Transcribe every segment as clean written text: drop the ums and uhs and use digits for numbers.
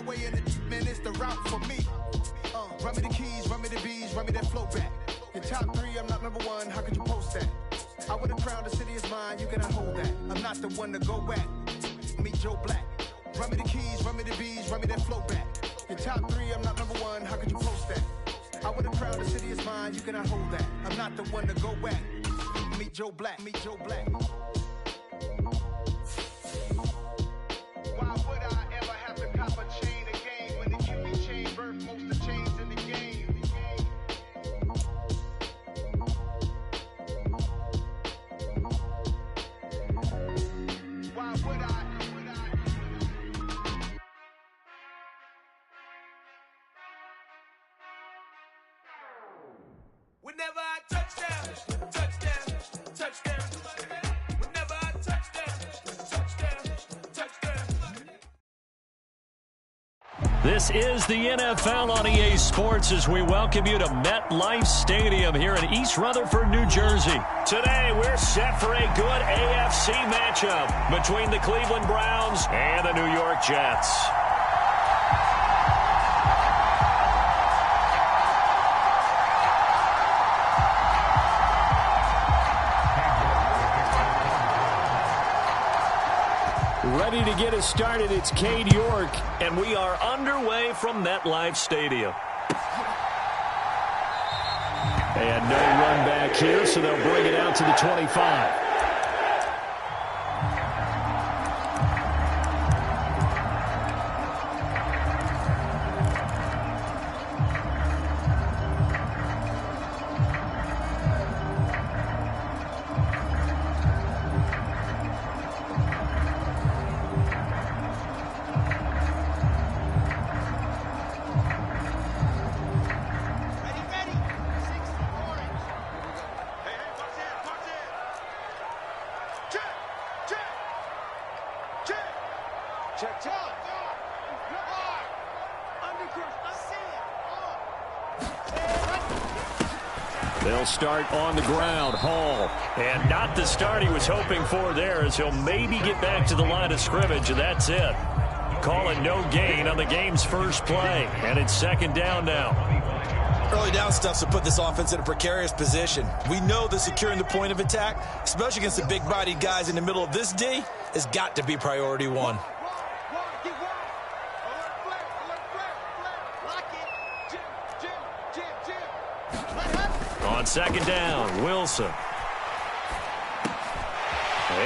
way in the deep, man, it's the route for me. Run me the keys, run me the bees, run me that flow back. Your top 3, I'm not number 1, how could you post that? I would've crowned the city is mine, you cannot hold that. I'm not the one to go back. Meet Joe Black. Run me the keys, run me the bees, run me that flow back. Your top 3, I'm not number 1, how could you post that? I would've crowned the city is mine, you cannot hold that. I'm not the one to go back. Meet Joe Black, meet Joe Black. Why would I ever have to cop a chain again when the Cupid chain birth most of chains in the game? Why would I? Whenever I touchdown, touchdown, touchdown. Whenever I touchdown, touchdown, touchdown. This is the NFL on EA Sports as we welcome you to MetLife Stadium here in East Rutherford, New Jersey. Today, we're set for a good AFC matchup between the Cleveland Browns and the New York Jets. Ready to get us started, it's Cade York, and we are underway from MetLife Stadium. And no run back here, so they'll bring it out to the 25. They'll start on the ground. Hall. And not the start he was hoping for there, as he'll maybe get back to the line of scrimmage, and that's it. Calling no gain on the game's first play. And it's second down now. Early down stuff to put this offense in a precarious position. We know that securing the point of attack, especially against the big-bodied guys in the middle of this D, has got to be priority one. On second down, Wilson.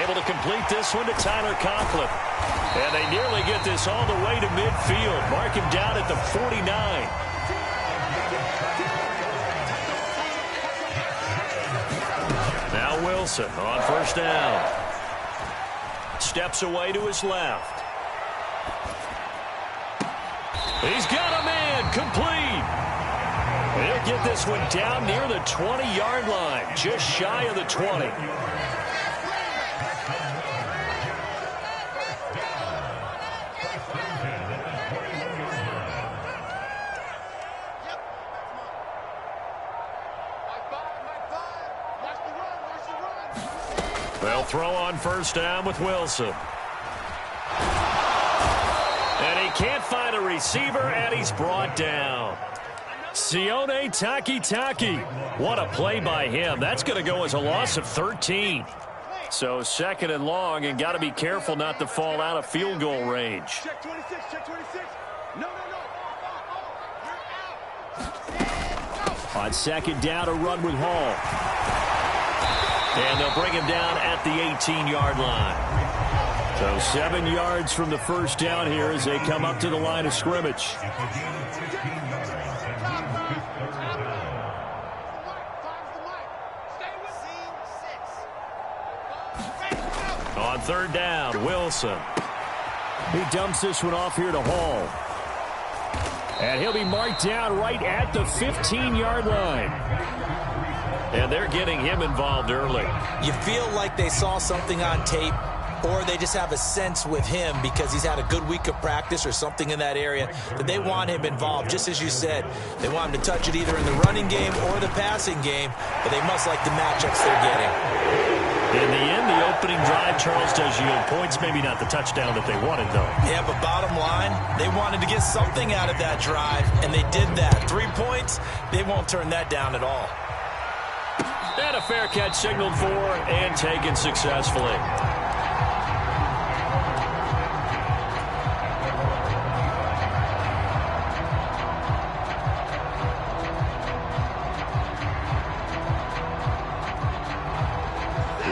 Able to complete this one to Tyler Conklin. And they nearly get this all the way to midfield. Mark him down at the 49. Now Wilson on first down. Steps away to his left. He's got a man, complete. He'll get this one down near the 20-yard line, just shy of the 20. They'll throw on first down with Wilson. And he can't find a receiver, and he's brought down. Sione Takitaki. What a play by him. That's going to go as a loss of 13. So second and long, and got to be careful not to fall out of field goal range. Check 26, check 26. No. On second down, a run with Hall. And they'll bring him down at the 18-yard line. So 7 yards from the first down here as they come up to the line of scrimmage. On third down, Wilson. He dumps this one off here to Hall. And he'll be marked down right at the 15-yard line. And they're getting him involved early. You feel like they saw something on tape, or they just have a sense with him because he's had a good week of practice or something in that area that they want him involved. Just as you said, they want him to touch it either in the running game or the passing game, but they must like the matchups they're getting. In the end, the opening drive, Charles, does yield points. Maybe not the touchdown that they wanted, though. Yeah, but bottom line, they wanted to get something out of that drive, and they did that. 3 points, they won't turn that down at all. And a fair catch signaled for and taken successfully.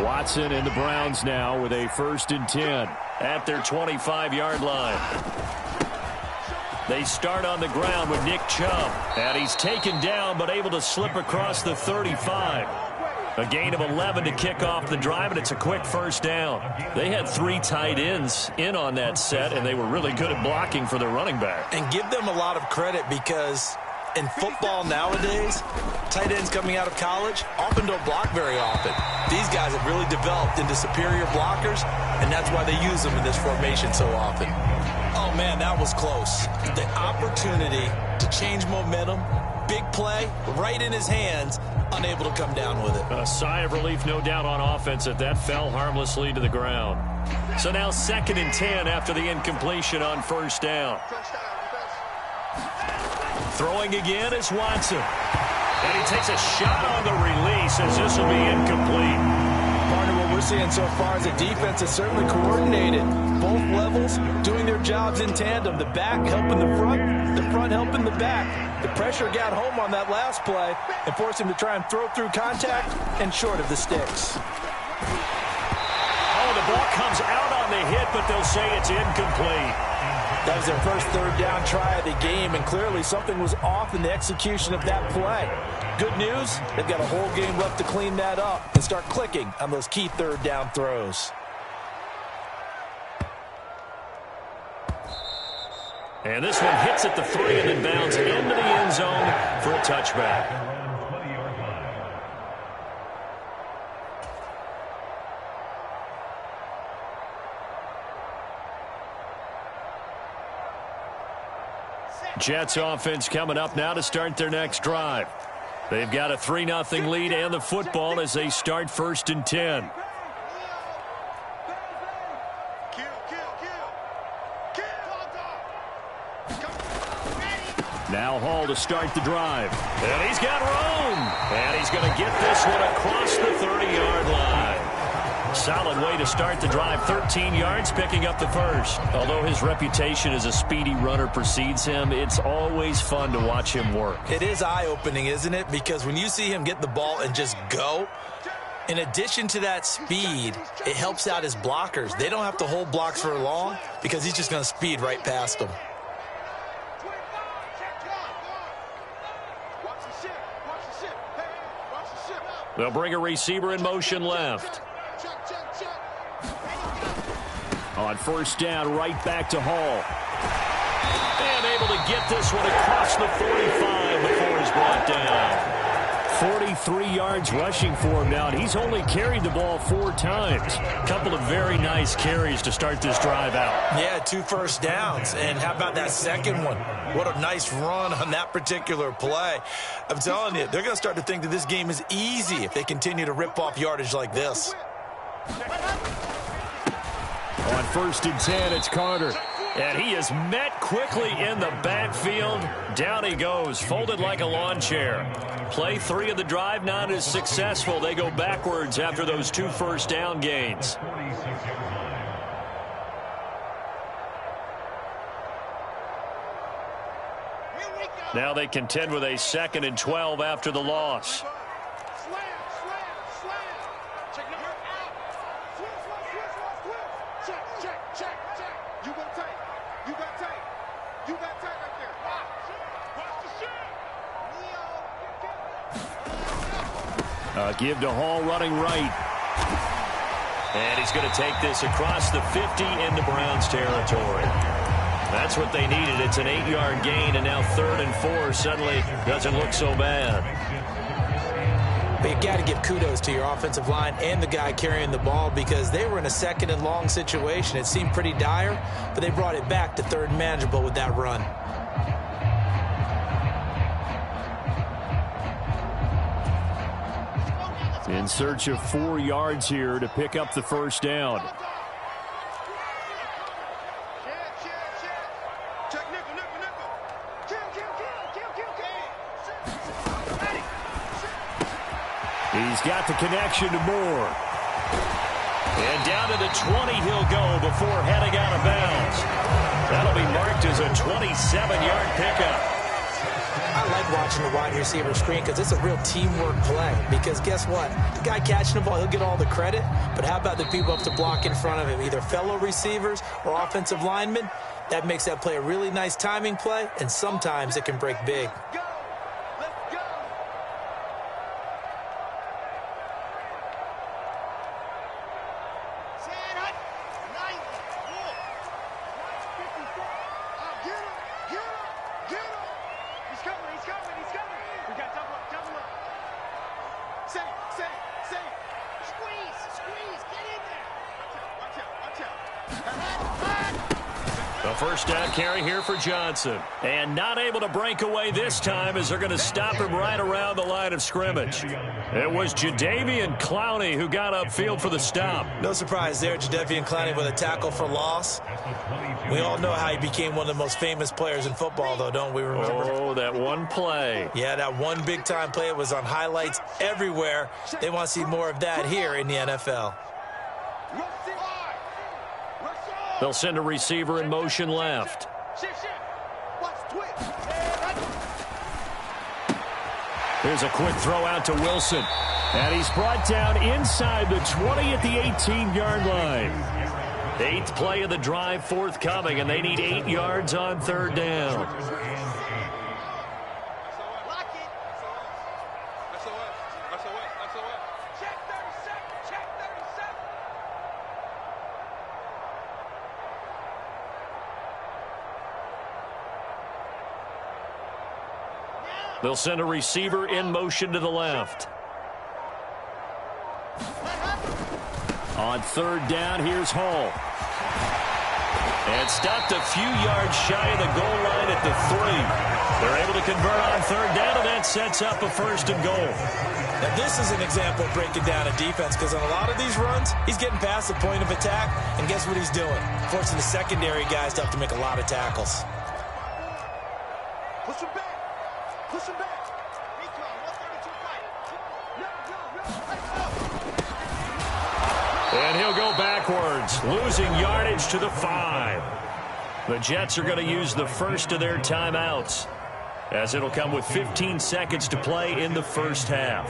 Watson and the Browns now with a 1st and 10 at their 25-yard line. They start on the ground with Nick Chubb, and he's taken down but able to slip across the 35. A gain of 11 to kick off the drive, and it's a quick 1st down. They had 3 tight ends in on that set, and they were really good at blocking for their running back. And give them a lot of credit because in football nowadays, tight ends coming out of college often don't block very often. These guys have really developed into superior blockers, and that's why they use them in this formation so often. Oh, man, that was close. The opportunity to change momentum, big play, right in his hands, unable to come down with it. A sigh of relief, no doubt, on offense that fell harmlessly to the ground. So now 2nd and 10 after the incompletion on 1st down. Throwing again is Watson. And he takes a shot on the release as this will be incomplete. Part of what we're seeing so far is the defense is certainly coordinated. Both levels doing their jobs in tandem. The back helping the front helping the back. The pressure got home on that last play and forced him to try and throw through contact and short of the sticks. Oh, the ball comes out on the hit, but they'll say it's incomplete. That was their first 3rd down try of the game, and clearly something was off in the execution of that play. Good news, they've got a whole game left to clean that up and start clicking on those key 3rd down throws. And this one hits at the 3 and then bounds into the end zone for a touchback. Jets offense coming up now to start their next drive. They've got a 3-0 lead and the football as they start 1st and 10. Now Hall to start the drive. And he's got room. And he's going to get this one across the 30-yard line. Solid way to start the drive. 13 yards, picking up the 1st. Although his reputation as a speedy runner precedes him, it's always fun to watch him work. It is eye-opening, isn't it? Because when you see him get the ball and just go, in addition to that speed, it helps out his blockers. They don't have to hold blocks for long because he's just going to speed right past them. They'll bring a receiver in motion left. On 1st down, right back to Hall. And able to get this one across the 45 before he's brought down. 43 yards rushing for him now, and he's only carried the ball 4 times. A couple of very nice carries to start this drive out. Yeah, 2 first downs. And how about that second one? What a nice run on that particular play. I'm telling you, they're going to start to think that this game is easy if they continue to rip off yardage like this. On 1st and 10, it's Carter. And he is met quickly in the backfield. Down he goes, folded like a lawn chair. Play 3 of the drive not as successful. They go backwards after those 2 first down gains. Now they contend with a 2nd and 12 after the loss. Give to Hall running right. And he's going to take this across the 50 into Browns territory. That's what they needed. It's an 8-yard gain, and now 3rd and 4 suddenly doesn't look so bad. But you got to give kudos to your offensive line and the guy carrying the ball because they were in a 2nd and long situation. It seemed pretty dire, but they brought it back to 3rd and manageable with that run. In search of 4 yards here to pick up the first down. He's got the connection to Moore. And down to the 20 he'll go before heading out of bounds. That'll be marked as a 27-yard pickup. I like watching the wide receiver screen because it's a real teamwork play. Because guess what? The guy catching the ball, he'll get all the credit. But how about the people up to block in front of him, either fellow receivers or offensive linemen? That makes that play a really nice timing play, and sometimes it can break big. First down carry here for Johnson. And not able to break away this time as they're going to stop him right around the line of scrimmage. It was Jadeveon Clowney who got upfield for the stop. No surprise there, Jadeveon Clowney with a tackle for loss. We all know how he became one of the most famous players in football, though, don't we remember? Oh, that one play. Yeah, that one big-time play. It was on highlights everywhere. They want to see more of that here in the NFL. They'll send a receiver in motion left. Here's a quick throw out to Wilson. And he's brought down inside the 20 at the 18-yard line. 8th play of the drive forthcoming, and they need 8 yards on third down. They'll send a receiver in motion to the left. On third down, here's Hall. And stopped a few yards shy of the goal line at the 3. They're able to convert on third down, and that sets up a first and goal. Now, this is an example of breaking down a defense, because on a lot of these runs, he's getting past the point of attack, and guess what he's doing? Forcing the secondary guys to have to make a lot of tackles. Push him back. Push him back. And he'll go backwards, losing yardage to the 5. The Jets are going to use the first of their timeouts, as it'll come with 15 seconds to play in the first half.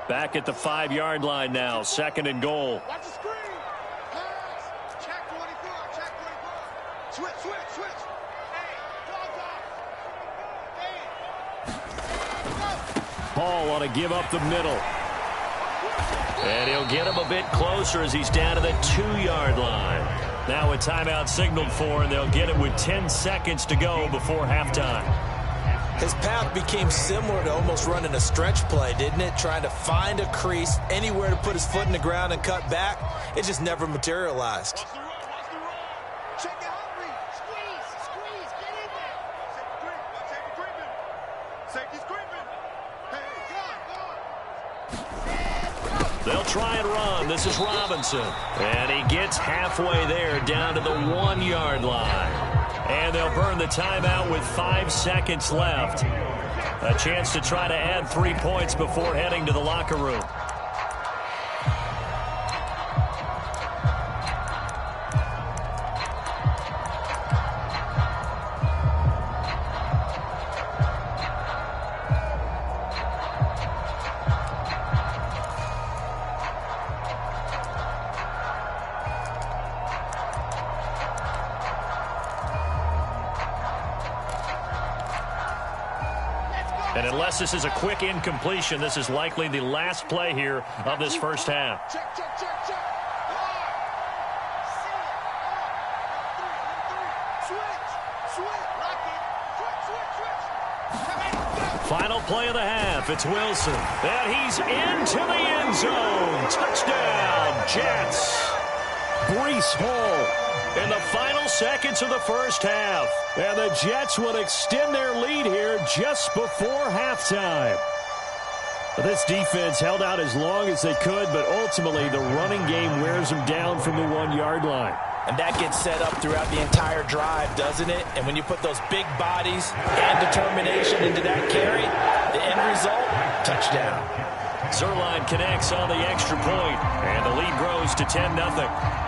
Back at the 5-yard line now, 2nd and goal. Watch the screen. Pass. Check 24. Check 24. Switch, switch, switch. Hey, dog. Paul ought to give up the middle. And he'll get him a bit closer as he's down to the 2-yard line. Now a timeout signaled for, and they'll get it with 10 seconds to go before halftime. His path became similar to almost running a stretch play, didn't it? Trying to find a crease, anywhere to put his foot in the ground and cut back. It just never materialized. Watch the run. Watch the run. Check it out. Squeeze. Squeeze. Get in there. Safety creeping. Safety's creeping. Hey, go. They'll try and run. This is Robinson. And he gets halfway there, down to the 1-yard line. And they'll burn the timeout with 5 seconds left. A chance to try to add 3 points before heading to the locker room. And unless this is a quick incompletion, this is likely the last play here of this first half. Check, check, check, check. Final play of the half. It's Wilson. And he's into the end zone. Touchdown, Jets. Breece Hall in the final seconds of the first half. And the Jets will extend their lead here just before halftime. This defense held out as long as they could, but ultimately the running game wears them down from the 1-yard line. And that gets set up throughout the entire drive, doesn't it? And when you put those big bodies and determination into that carry, the end result, touchdown. Zerline connects on the extra point, and the lead grows to 10-0.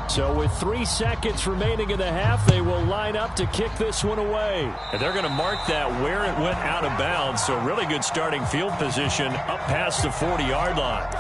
So with 3 seconds remaining in the half, they will line up to kick this one away. And they're going to mark that where it went out of bounds. So really good starting field position up past the 40-yard line.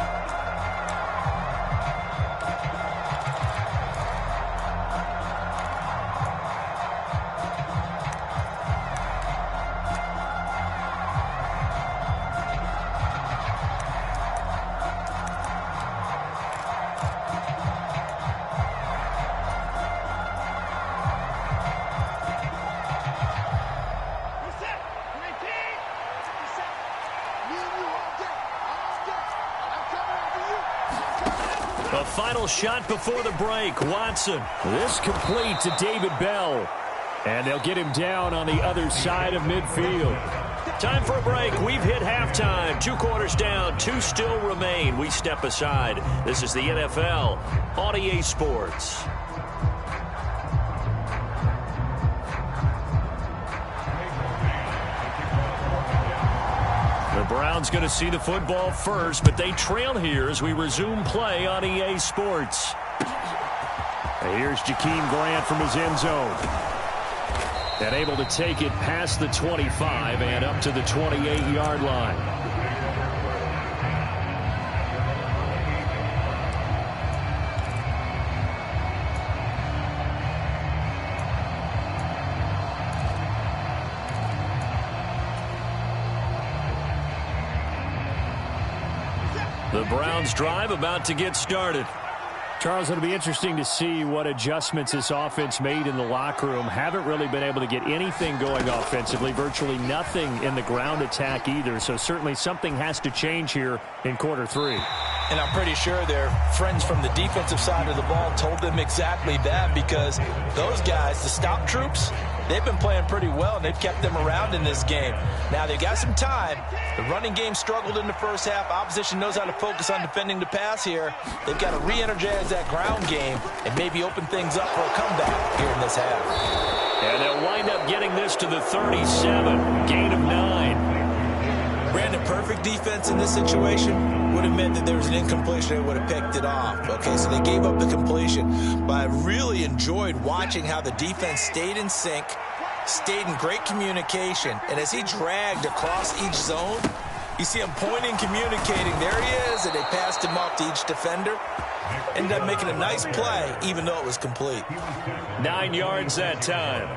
A final shot before the break. Watson. This complete to David Bell. And they'll get him down on the other side of midfield. Time for a break. We've hit halftime. 2 quarters down. 2 still remain. We step aside. This is the NFL on EA Sports. The Browns going to see the football first, but they trail here as we resume play on EA Sports. And here's Jakeem Grant from his end zone. And able to take it past the 25 and up to the 28-yard line. The Browns drive about to get started. Charles, it'll be interesting to see what adjustments this offense made in the locker room. Haven't really been able to get anything going offensively, virtually nothing in the ground attack either. So certainly something has to change here in quarter 3. And I'm pretty sure their friends from the defensive side of the ball told them exactly that, because those guys, the stop troops, they've been playing pretty well, and they've kept them around in this game. Now, they've got some time. The running game struggled in the first half. Opposition knows how to focus on defending the pass here. They've got to re-energize that ground game and maybe open things up for a comeback here in this half. And they'll wind up getting this to the 37, gain of 9. Brandon, perfect defense in this situation would have meant that there was an incompletion. They would have picked it off. Okay, so they gave up the completion. But I really enjoyed watching how the defense stayed in sync, stayed in great communication. And as he dragged across each zone, you see him pointing, communicating. There he is, and they passed him off to each defender. Ended up making a nice play, even though it was complete. 9 yards that time.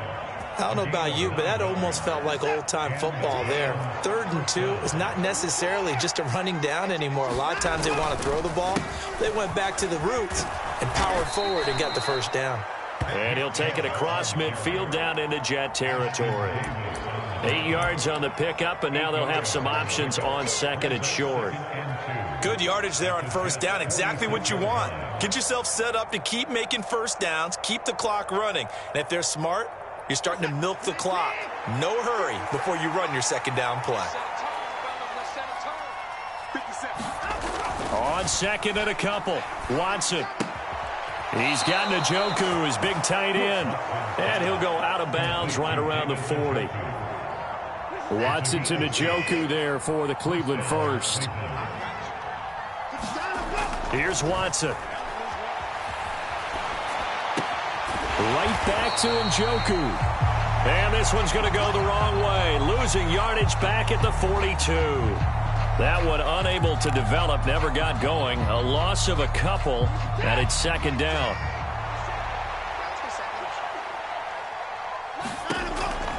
I don't know about you, but that almost felt like old-time football there. 3rd and 2 is not necessarily just a running down anymore. A lot of times they want to throw the ball. They went back to the roots and powered forward and got the first down. And he'll take it across midfield down into Jet territory. 8 yards on the pickup, and now they'll have some options on 2nd and short. Good yardage there on 1st down. Exactly what you want. Get yourself set up to keep making 1st downs, keep the clock running. And if they're smart, you're starting to milk the clock. No hurry before you run your 2nd down play. On 2nd and a couple, Watson. He's got Njoku, his big tight end. And he'll go out of bounds right around the 40. Watson to Njoku there for the Cleveland first. Here's Watson. Right back to Njoku. And this one's going to go the wrong way, losing yardage back at the 42. That one unable to develop, never got going. A loss of a couple, and it's second down.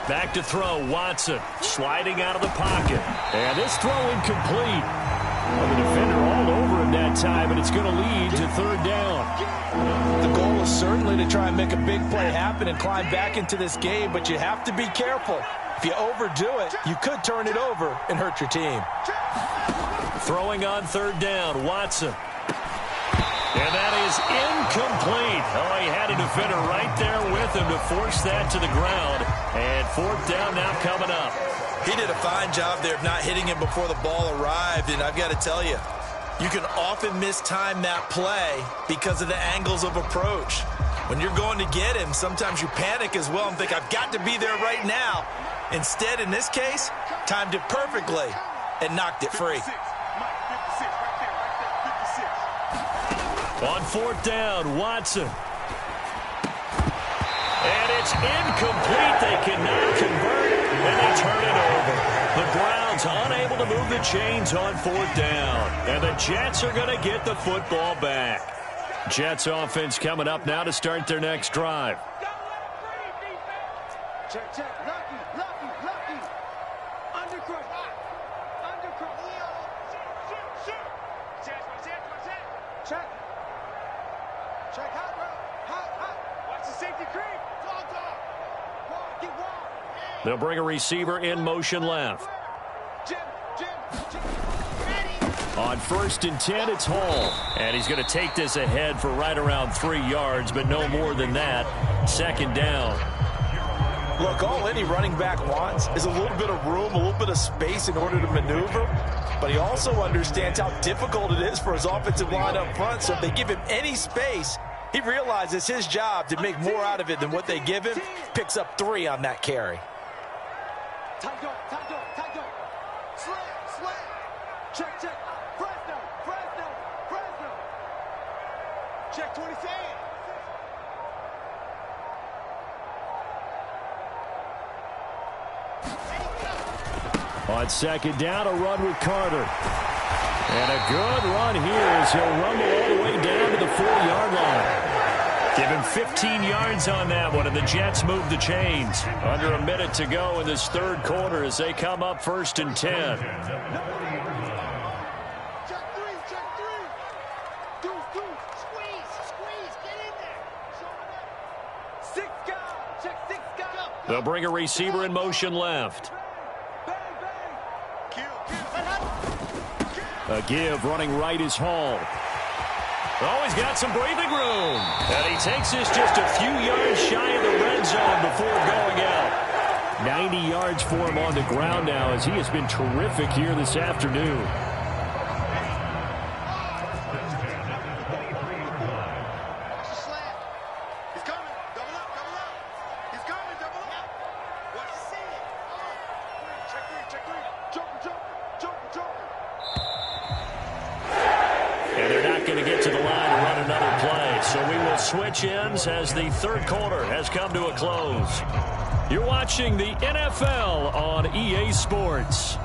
Back to throw, Watson, sliding out of the pocket. And this throw incomplete. Well, the defender all over him that time, and it's going to lead to third down. The goal is certainly to try and make a big play happen and climb back into this game, but you have to be careful. If you overdo it, you could turn it over and hurt your team. Throwing on third down, Watson. And that is incomplete. Oh, he had a defender right there with him to force that to the ground. And fourth down now coming up. He did a fine job there of not hitting him before the ball arrived, and I've got to tell you, you can often mistime that play because of the angles of approach. When you're going to get him, sometimes you panic as well and think, I've got to be there right now. Instead, in this case, timed it perfectly and knocked it free. On fourth down, Watson. And it's incomplete. They cannot convert, and they turn it over. The Browns unable to move the chains on fourth down. And the Jets are going to get the football back. Jets offense coming up now to start their next drive. Check, check. Lucky. Undercross. Check. Check, hot. Watch the safety creep. Get wild. They'll bring a receiver in motion left. Jim. On 1st and 10, it's Hall. And he's going to take this ahead for right around 3 yards, but no more than that. Second down. Look, all any running back wants is a little bit of room, a little bit of space in order to maneuver. But he also understands how difficult it is for his offensive line up front. So if they give him any space, he realizes his job to make more out of it than what they give him. Picks up 3 on that carry. Tight dog. Slam. Check. Fresno. Check 27. On second down, a run with Carter. And a good run here as he'll rumble all the way down to the 4-yard line. Give him 15 yards on that one, and the Jets move the chains. Under a minute to go in this third quarter as they come up 1st and 10. Check three. Do. Squeeze. Get in there. Show it up. 6 guys. Check 6 guys. They'll bring a receiver in motion left. A give running right is Hall. Oh, he's got some breathing room. And he takes this just a few yards shy of the red zone before going out. 90 yards for him on the ground now as he has been terrific here this afternoon. Switch ends as the third quarter has come to a close. You're watching the NFL on EA Sports. Come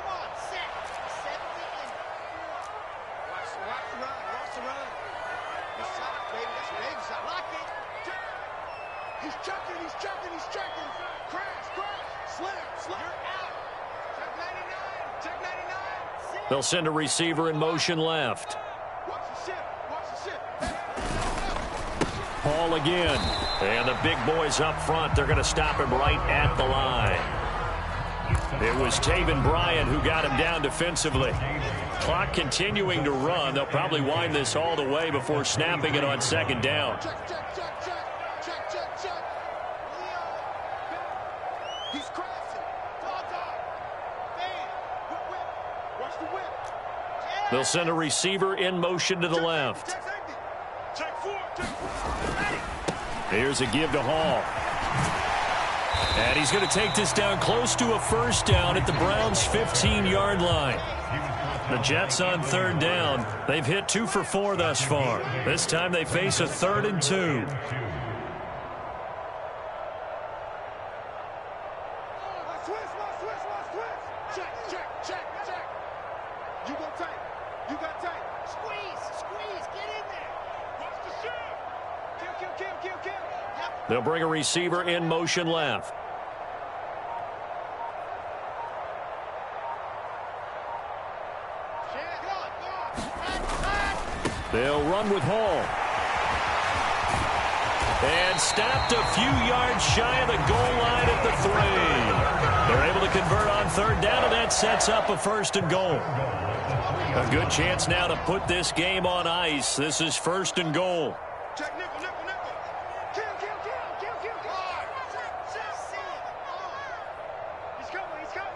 on, set. 7 Watch the run. Good shot, baby. That's a big shot. Lock it. He's checking. Crash. Slam. You're out. Check 99. They'll send a receiver in motion left. Hall again. And the big boys up front, they're going to stop him right at the line. It was Taven Bryan who got him down defensively. Clock continuing to run. They'll probably wind this all the way before snapping it on second down. Check. He's crashing. Dog. Man. Watch the whip. They'll send a receiver in motion to the left. Check 4. Here's a give to Hall. And he's going to take this down close to a first down at the Browns' 15-yard line. The Jets on third down. They've hit 2 for 4 thus far. This time they face a 3rd and 2. They'll bring a receiver in motion left. They'll run with Hall. And stopped a few yards shy of the goal line at the 3. They're able to convert on third down, and that sets up a first and goal. A good chance now to put this game on ice. This is first and goal. Check nickel, nickel, nickel. Kill. He's coming.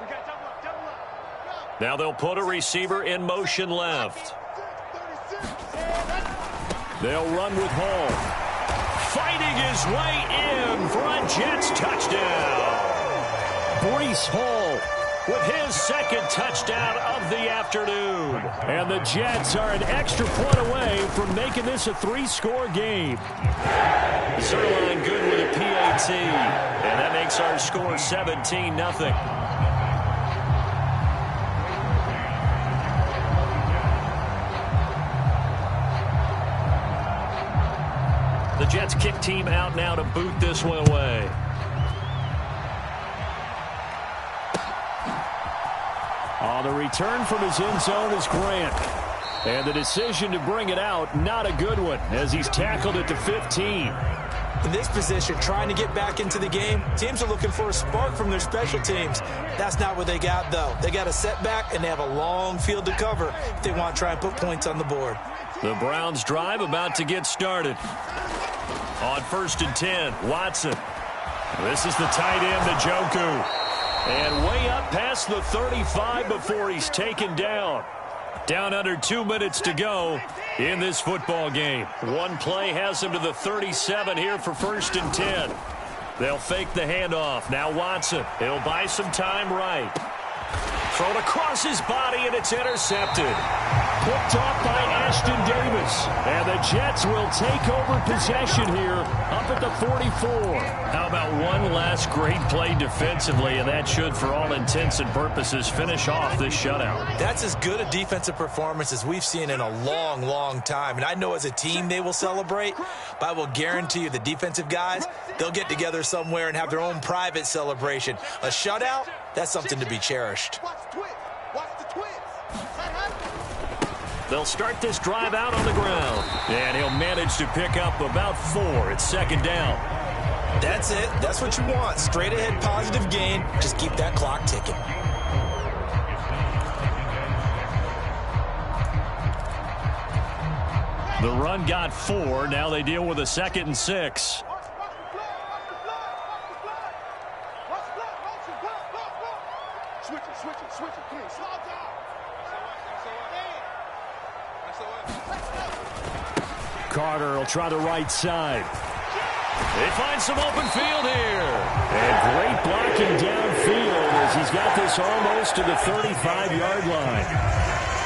We got double up. Now they'll put a receiver in motion left. They'll run with Hall. Fighting his way in for a Jets touchdown. Breece Hall with his second touchdown of the afternoon. And the Jets are an extra point away from making this a 3-score game. Zerline good with a PAT. And that makes our score 17-0. The Jets kick team out now to boot this one away. On the return from his end zone is Grant. And the decision to bring it out, not a good one, as he's tackled at the 15. In this position, trying to get back into the game, teams are looking for a spark from their special teams. That's not what they got, though. They got a setback, and they have a long field to cover if they want to try and put points on the board. The Browns' drive about to get started. On 1st and 10, Watson. This is the tight end, Njoku. And way up past the 35 before he's taken down. Down under 2 minutes to go in this football game. One play has him to the 37 here for 1st and 10. They'll fake the handoff. Now Watson. He'll buy some time right. Thrown across his body, and it's intercepted. Picked off by Ashton Davis. And the Jets will take over possession here up at the 44. How about one last great play defensively, and that should, for all intents and purposes, finish off this shutout. That's as good a defensive performance as we've seen in a long, long time. And I know as a team they will celebrate, but I will guarantee you the defensive guys, they'll get together somewhere and have their own private celebration. A shutout, that's something to be cherished. They'll start this drive out on the ground. And he'll manage to pick up about 4. It's 2nd down. That's it. That's what you want. Straight ahead positive gain. Just keep that clock ticking. The run got 4. Now they deal with a 2nd and 6. Switch it, please. Slow down. Carter will try the right side. They find some open field here. And great blocking downfield as he's got this almost to the 35-yard line.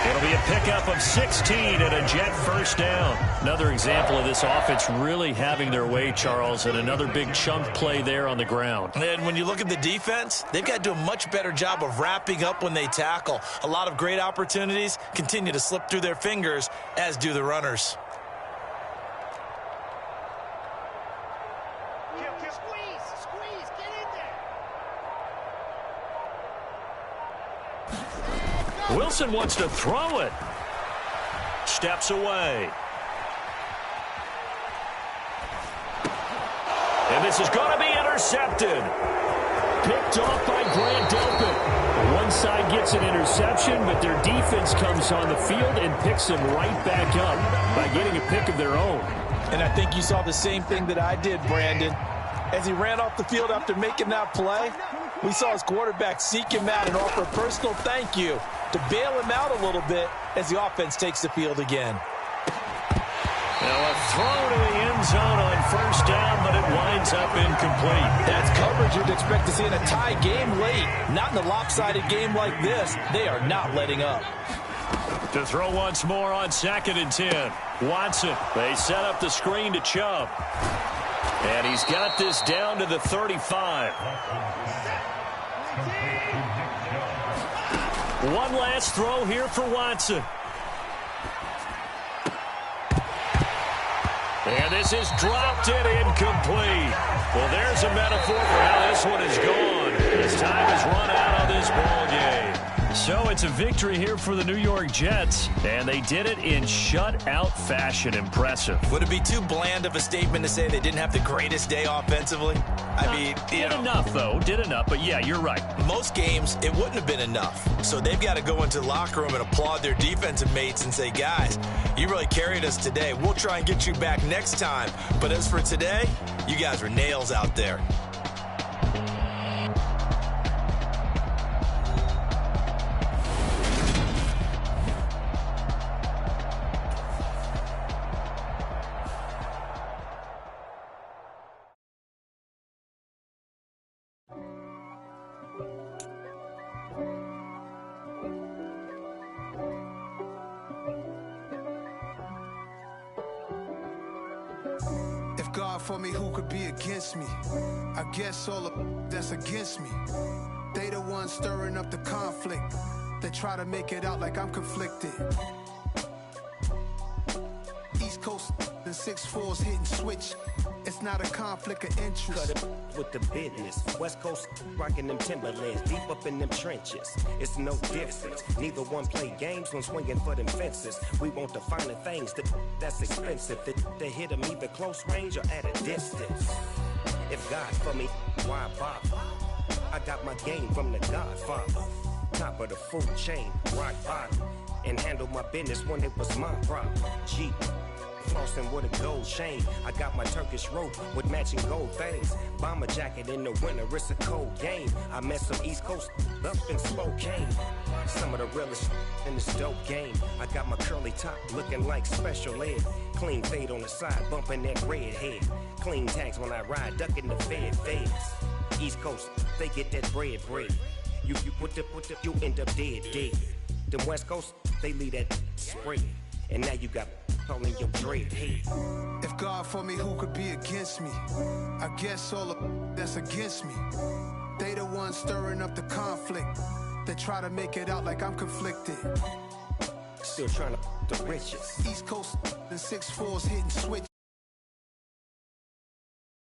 It'll be a pickup of 16 and a Jet first down. Another example of this offense really having their way, Charles, and another big chunk play there on the ground. And when you look at the defense, they've got to do a much better job of wrapping up when they tackle. A lot of great opportunities continue to slip through their fingers, as do the runners. Squeeze, get in there. Wilson wants to throw it. Steps away. And this is going to be intercepted. Picked off by Grant Delpit. One side gets an interception, but their defense comes on the field and picks them right back up by getting a pick of their own. And I think you saw the same thing that I did, Brandon. As he ran off the field after making that play, we saw his quarterback seek him out and offer a personal thank you to bail him out a little bit as the offense takes the field again. Now a throw to the end zone on first down, but it winds up incomplete. That's coverage you'd expect to see in a tie game late. Not in a lopsided game like this. They are not letting up. To throw once more on 2nd and 10. Watson, they set up the screen to Chubb. And he's got this down to the 35. One last throw here for Watson. And this is dropped and incomplete. Well, there's a metaphor for how this one is gone as time has run out on this ball game. So it's a victory here for the New York Jets, and they did it in shutout fashion. Impressive. Would it be too bland of a statement to say they didn't have the greatest day offensively? I mean, did enough, though. Did enough, but yeah, you're right. Most games, it wouldn't have been enough. So they've got to go into the locker room and applaud their defensive mates and say, guys, you really carried us today. We'll try and get you back next time. But as for today, you guys were nails out there. God for me, who could be against me? I guess all of that's against me. They the ones stirring up the conflict. They try to make it out like I'm conflicted. East Coast and 6'4's hitting switch. It's not a conflict of interest. Cut it with the business. West Coast rocking them Timberlands, deep up in them trenches. It's no difference. Neither one play games when swinging for them fences. We want the finer things that's expensive. They hit them either close range or at a distance. If God for me, why bother? I got my game from the Godfather. Top of the food chain, rock bottom. And handle my business when it was my problem. Jeep. Flossing with a gold chain. I got my Turkish rope with matching gold things. Bomber jacket in the winter, it's a cold game. I met some East Coast up in Spokane. Some of the realest in this dope game. I got my curly top looking like special ed. Clean fade on the side, bumping that red head. Clean tags when I ride, ducking the feds. East Coast, they get that bread. You you end up dead. Them West Coast, they leave that spread. And now you got all in your dread head. If God for me, who could be against me? I guess all of that's against me. They the ones stirring up the conflict. They try to make it out like I'm conflicted. Still trying to the riches. East Coast and 6'4's hitting switch.